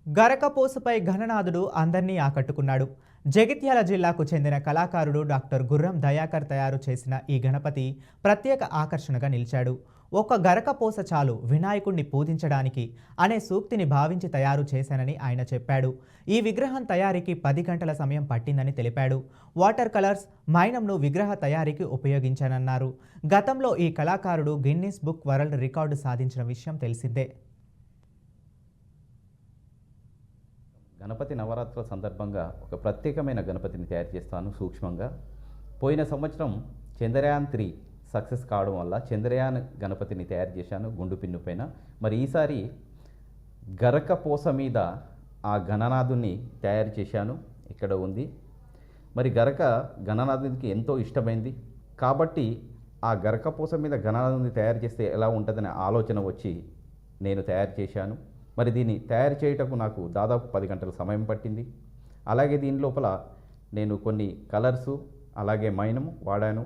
గరకపోసపై ఘననాథుడు అందర్నీ ఆకట్టుకున్నాడు. జగిత్యాల జిల్లాకు చెందిన కళాకారుడు డాక్టర్ గుర్రం దయాకర్ తయారు చేసిన ఈ గణపతి ప్రత్యేక ఆకర్షణగా నిలిచాడు. ఒక గరకపోస చాలు వినాయకుణ్ణి పూజించడానికి అనే సూక్తిని భావించి తయారు చేశానని ఆయన చెప్పాడు. ఈ విగ్రహం తయారీకి 10 గంటల సమయం పట్టిందని తెలిపాడు. వాటర్ కలర్స్, మైనంను విగ్రహ తయారీకి ఉపయోగించానన్నారు. గతంలో ఈ కళాకారుడు గిన్నిస్ బుక్ వరల్డ్ రికార్డు సాధించిన విషయం తెలిసిందే. గణపతి నవరాత్రుల సందర్భంగా ఒక ప్రత్యేకమైన గణపతిని తయారు చేస్తాను సూక్ష్మంగా. పోయిన సంవత్సరం చంద్రయాన్-3 సక్సెస్ కావడం వల్ల చంద్రయాన్ గణపతిని తయారు చేశాను గుండు పిన్ను పైన. మరి ఈసారి గరకపోస మీద ఆ గణనాథుని తయారు చేశాను. ఇక్కడ ఉంది. మరి గణనాథునికి ఎంతో ఇష్టమైంది కాబట్టి ఆ గరకపోస మీద గణనాథుని తయారు చేస్తే ఎలా ఉంటుందనే ఆలోచన వచ్చి నేను తయారు చేశాను. మరి దీన్ని తయారు చేయుటకు నాకు దాదాపు 10 గంటల సమయం పట్టింది. అలాగే దీని లోపల నేను కొన్ని కలర్సు అలాగే మైనము వాడాను.